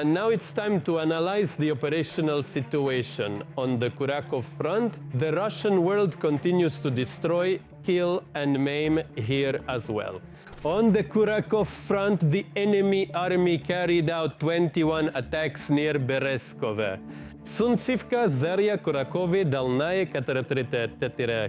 And now it's time to analyze the operational situation. On the Kurakhove front, the Russian world continues to destroy, kill and maim here as well. On the Kurakhove front, the enemy army carried out 21 attacks near Berezkove. Sunsivka, Zarya, Kurakhove, Dalnaya,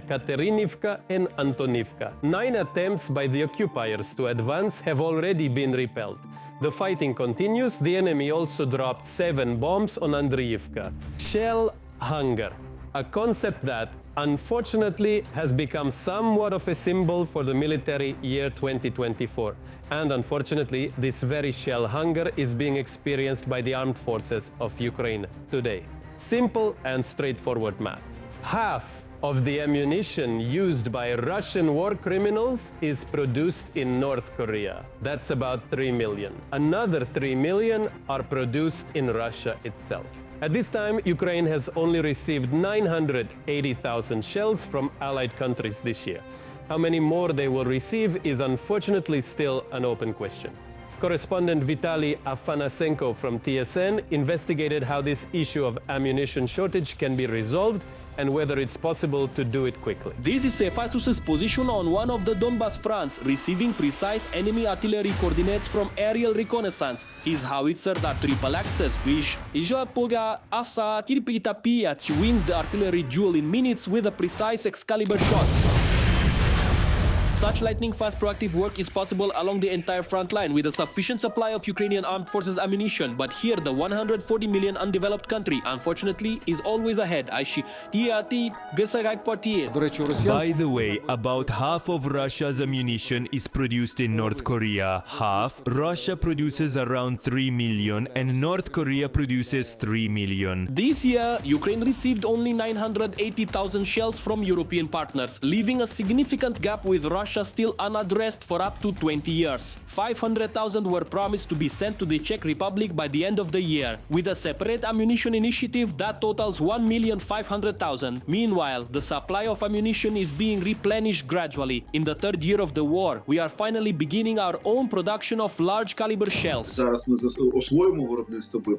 Katerinivka and Antonivka. 9 attempts by the occupiers to advance have already been repelled. The fighting continues. The enemy also dropped 7 bombs on Andriivka. Shell hunger, a concept that, unfortunately, has become somewhat of a symbol for the military year 2024. And unfortunately, this very shell hunger is being experienced by the armed forces of Ukraine today. Simple and straightforward math. Half of the ammunition used by Russian war criminals is produced in North Korea. That's about 3 million. Another 3 million are produced in Russia itself. At this time, Ukraine has only received 980,000 shells from allied countries this year. How many more they will receive is unfortunately still an open question. Correspondent Vitaly Afanasenko from TSN investigated how this issue of ammunition shortage can be resolved and whether it's possible to do it quickly. This is Ephasus's position on one of the Donbas fronts, receiving precise enemy artillery coordinates from aerial reconnaissance. His howitzer that triple axis, which Ijopoga Asa Tirpitapia wins the artillery duel in minutes with a precise Excalibur shot. Such lightning-fast proactive work is possible along the entire front line with a sufficient supply of Ukrainian-Armed Forces ammunition, but here the 140 million undeveloped country, unfortunately, is always ahead. By the way, about half of Russia's ammunition is produced in North Korea. Half, Russia produces around 3 million and North Korea produces 3 million. This year, Ukraine received only 980,000 shells from European partners, leaving a significant gap with Russia still unaddressed for up to 20 years. 500,000 were promised to be sent to the Czech Republic by the end of the year. With a separate ammunition initiative, that totals 1,500,000. Meanwhile, the supply of ammunition is being replenished gradually. In the 3rd year of the war, we are finally beginning our own production of large caliber shells.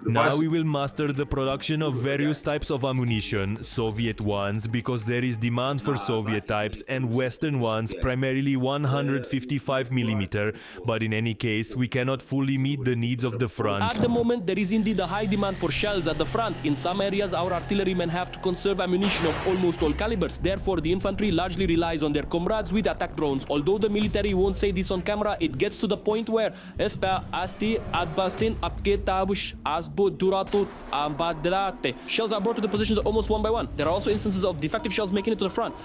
Now we will master the production of various types of ammunition, Soviet ones because there is demand for Soviet types, and Western ones, primarily 155 mm, but in any case, we cannot fully meet the needs of the front. At the moment, there is indeed a high demand for shells at the front. In some areas, our artillerymen have to conserve ammunition of almost all calibers. Therefore, the infantry largely relies on their comrades with attack drones. Although the military won't say this on camera, it gets to the point where shells are brought to the positions almost one by one. There are also instances of defective shells making it to the front.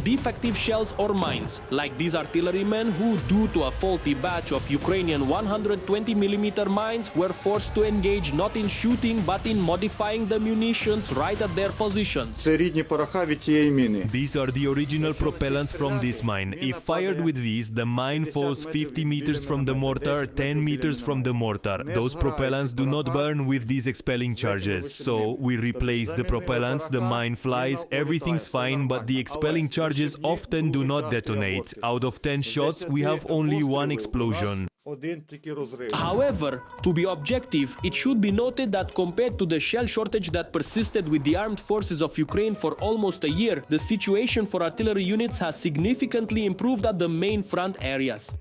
Defective shells or mines, like these artillerymen who, due to a faulty batch of Ukrainian 120 mm mines, were forced to engage not in shooting but in modifying the munitions right at their positions. These are the original propellants from this mine. If fired with these, the mine falls 50 meters from the mortar, 10 meters from the mortar. Those propellants do not burn with these expelling charges. So we replace the propellants, the mine flies, everything's fine, but the expelling charges often do not detonate. Out of 10 shots, we have only 1 explosion. However, to be objective, it should be noted that compared to the shell shortage that persisted with the armed forces of Ukraine for almost a year, the situation for artillery units has significantly improved at the main front areas.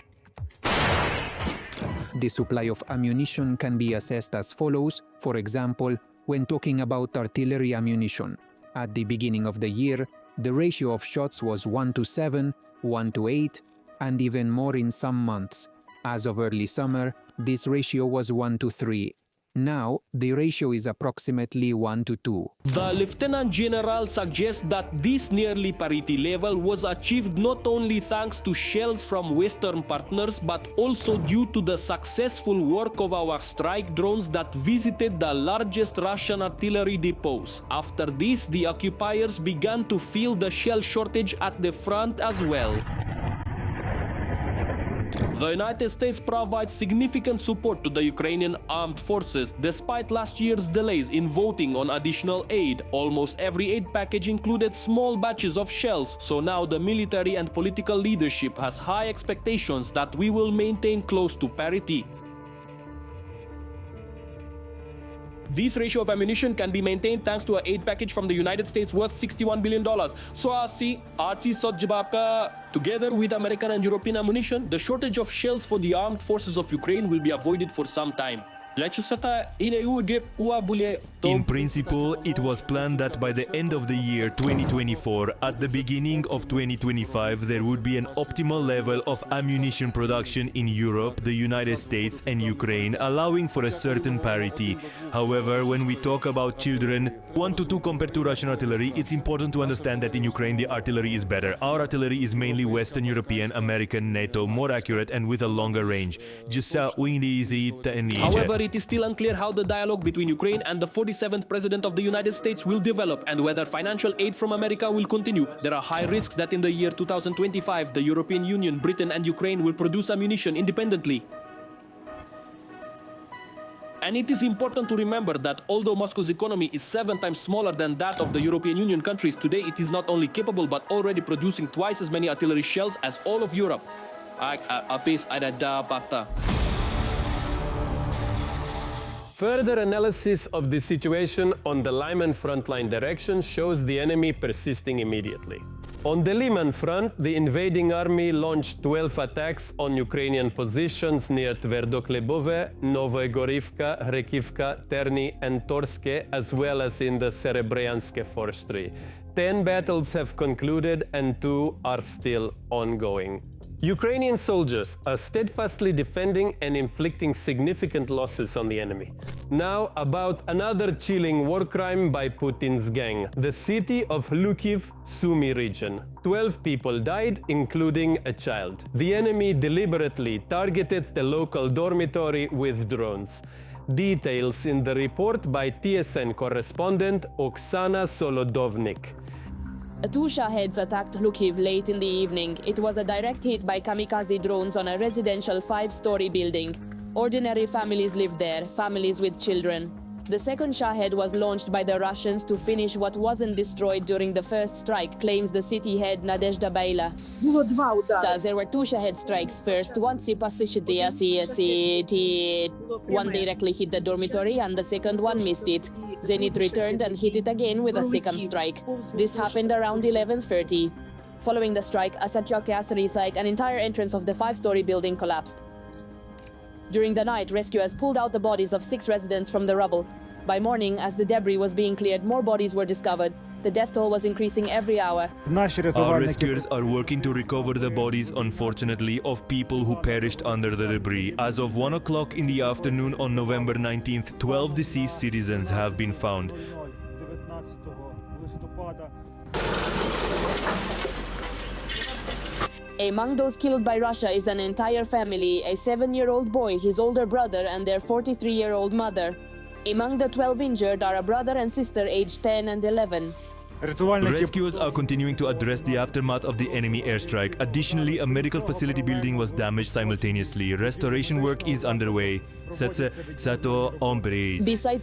The supply of ammunition can be assessed as follows. For example, when talking about artillery ammunition, at the beginning of the year, the ratio of shots was 1:7, 1:8, and even more in some months. As of early summer, this ratio was 1:3. Now, the ratio is approximately 1:2. The Lieutenant General suggests that this nearly parity level was achieved not only thanks to shells from Western partners, but also due to the successful work of our strike drones that visited the largest Russian artillery depots. After this, the occupiers began to feel the shell shortage at the front as well. The United States provides significant support to the Ukrainian armed forces. Despite last year's delays in voting on additional aid, almost every aid package included small batches of shells, so now the military and political leadership has high expectations that we will maintain close to parity. This ratio of ammunition can be maintained thanks to an aid package from the United States worth $61 billion. So together with American and European ammunition, the shortage of shells for the armed forces of Ukraine will be avoided for some time. In principle, it was planned that by the end of the year 2024, at the beginning of 2025, there would be an optimal level of ammunition production in Europe, the United States and Ukraine, allowing for a certain parity. However, when we talk about children, 1 to 2 compared to Russian artillery, it's important to understand that in Ukraine the artillery is better. Our artillery is mainly Western European, American, NATO, more accurate and with a longer range. However, it is still unclear how the dialogue between Ukraine and the 47th President of the United States will develop and whether financial aid from America will continue. There are high risks that in the year 2025, the European Union, Britain and Ukraine will produce ammunition independently. And it is important to remember that although Moscow's economy is 7 times smaller than that of the European Union countries, today it is not only capable but already producing twice as many artillery shells as all of Europe. Further analysis of the situation on the Lyman front-line direction shows the enemy persisting immediately. On the Lyman front, the invading army launched 12 attacks on Ukrainian positions near Tverdoklebove, Novogorivka, Rekivka, Terny and Torske, as well as in the Serebryanske forestry. 10 battles have concluded and 2 are still ongoing. Ukrainian soldiers are steadfastly defending and inflicting significant losses on the enemy. Now about another chilling war crime by Putin's gang, the city of Kurakhove, Sumy region. 12 people died, including a child. The enemy deliberately targeted the local dormitory with drones. Details in the report by TSN correspondent Oksana Solodovnik. 2 Shaheds attacked Kurakhove late in the evening. It was a direct hit by kamikaze drones on a residential 5-story building. Ordinary families lived there, families with children. The second Shahed was launched by the Russians to finish what wasn't destroyed during the first strike, claims the city head Nadezhda Baila. Says there were 2 Shahed strikes. First, one directly hit the dormitory and the second one missed it. Then it returned and hit it again with a second strike. This happened around 11:30. Following the strike, a Satyakasri site, an entire entrance of the 5-story building collapsed. During the night, rescuers pulled out the bodies of 6 residents from the rubble. By morning, as the debris was being cleared, more bodies were discovered. The death toll was increasing every hour. Our rescuers are working to recover the bodies, unfortunately, of people who perished under the debris. As of 1 o'clock in the afternoon on November 19th, 12 deceased citizens have been found. Among those killed by Russia is an entire family, a 7-year-old boy, his older brother, and their 43-year-old mother. Among the 12 injured are a brother and sister aged 10 and 11. Rescuers are continuing to address the aftermath of the enemy airstrike. Additionally, a medical facility building was damaged simultaneously. Restoration work is underway. Besides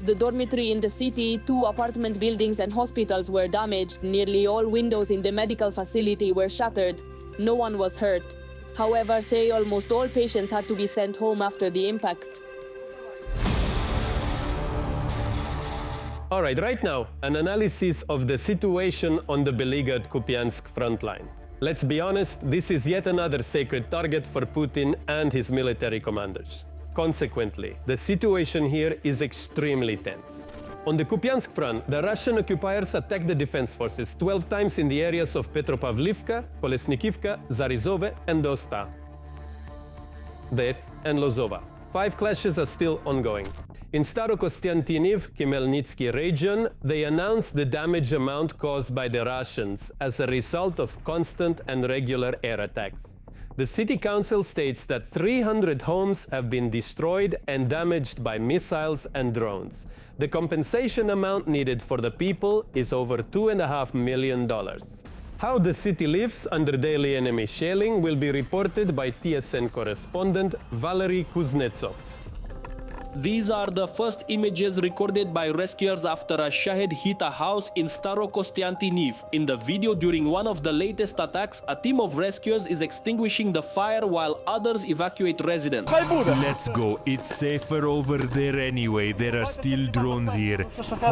the dormitory in the city, 2 apartment buildings and hospitals were damaged. Nearly all windows in the medical facility were shattered. No one was hurt. However, say almost all patients had to be sent home after the impact. All right now, an analysis of the situation on the beleaguered Kupiansk front line. Let's be honest, this is yet another sacred target for Putin and his military commanders. Consequently, the situation here is extremely tense. On the Kupiansk front, the Russian occupiers attacked the defense forces 12 times in the areas of Petropavlivka, Kolesnikivka, Zarizove and Osta and Lozova. 5 clashes are still ongoing. In Starokostiantiniv, Khmelnytsky region, they announced the damage amount caused by the Russians as a result of constant and regular air attacks. The city council states that 300 homes have been destroyed and damaged by missiles and drones. The compensation amount needed for the people is over $2.5 million. How the city lives under daily enemy shelling will be reported by TSN correspondent Valery Kuznetsov. These are the first images recorded by rescuers after a Shahed hit a house in Starokostiantiniv. In the video during one of the latest attacks, a team of rescuers is extinguishing the fire while others evacuate residents. Let's go. It's safer over there anyway. There are still drones here.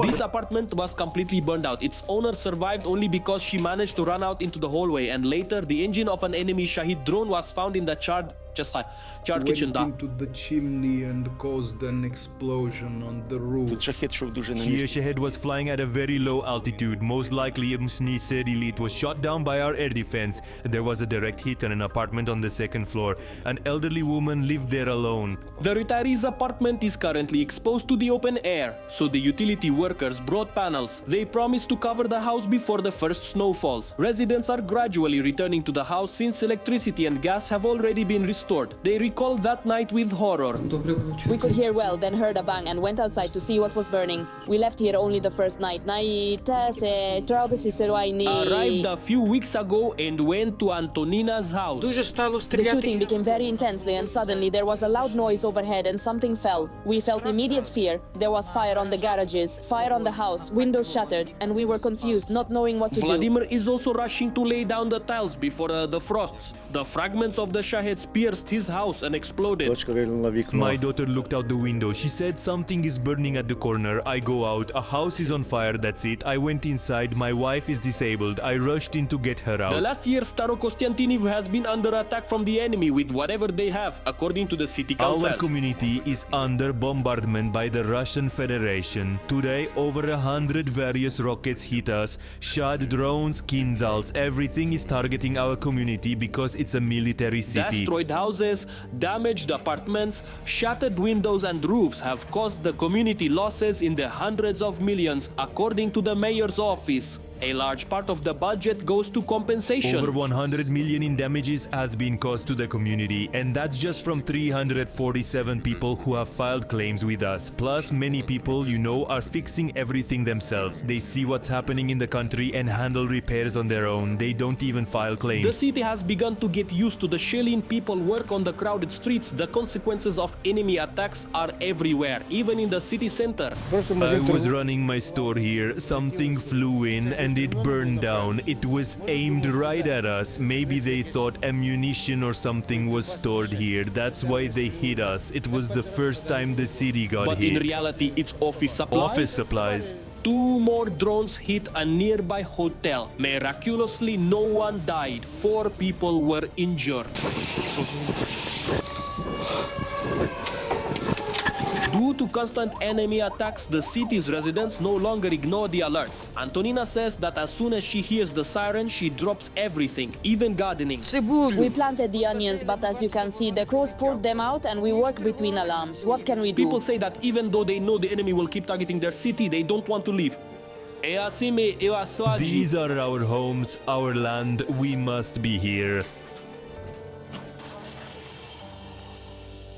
This apartment was completely burned out. Its owner survived only because she managed to run out into the hallway, and later the engine of an enemy Shahid drone was found in the charred kitchen. Went into the chimney and caused an explosion on the roof. Here Shahed was flying at a very low altitude. Most likely Musni said Elite was shot down by our air defense. There was a direct hit on an apartment on the second floor. An elderly woman lived there alone. The retiree's apartment is currently exposed to the open air, so the utility workers brought panels. They promised to cover the house before the first snowfalls. Residents are gradually returning to the house since electricity and gas have already been restored. They recall that night with horror. We could hear well, then heard a bang and went outside to see what was burning. We left here only the first night. Arrived a few weeks ago and went to Antonina's house. The shooting became very intensely and suddenly there was a loud noise overhead and something fell. We felt immediate fear. There was fire on the garages, fire on the house, windows shattered, and we were confused, not knowing what to do. Vladimir is also rushing to lay down the tiles before the frosts. The fragments of the Shaheds pierced his house and exploded. My daughter looked out the window. She said something is burning at the corner. I go out. A house is on fire. That's it. I went inside. My wife is disabled. I rushed in to get her out. The last year, Starokostiantiniv has been under attack from the enemy with whatever they have, according to the city council. Our community is under bombardment by the Russian Federation. Today, over 100 various rockets hit us. Shad drones, Kinzals, everything is targeting our community because it's a military city. Destroyed houses, damaged apartments, shattered windows and roofs have caused the community losses in the hundreds of millions, according to the mayor's office. A large part of the budget goes to compensation. Over 100 million in damages has been caused to the community, and that's just from 347 people who have filed claims with us. Plus, many people, you know, are fixing everything themselves. They see what's happening in the country and handle repairs on their own. They don't even file claims. The city has begun to get used to the shelling. People work on the crowded streets. The consequences of enemy attacks are everywhere, even in the city center. I was running my store here. Something flew in and it burned down. It was aimed right at us. Maybe they thought ammunition or something was stored here. That's why they hit us. It was the first time the city got But hit. in reality, it's office supplies. Office supplies. 2 more drones hit a nearby hotel. Miraculously, no one died. 4 people were injured. Due to constant enemy attacks, the city's residents no longer ignore the alerts. Antonina says that as soon as she hears the siren, she drops everything, even gardening. We planted the onions, but as you can see, the crows pulled them out and we work between alarms. What can we do? People say that even though they know the enemy will keep targeting their city, they don't want to leave. These are our homes, our land. We must be here.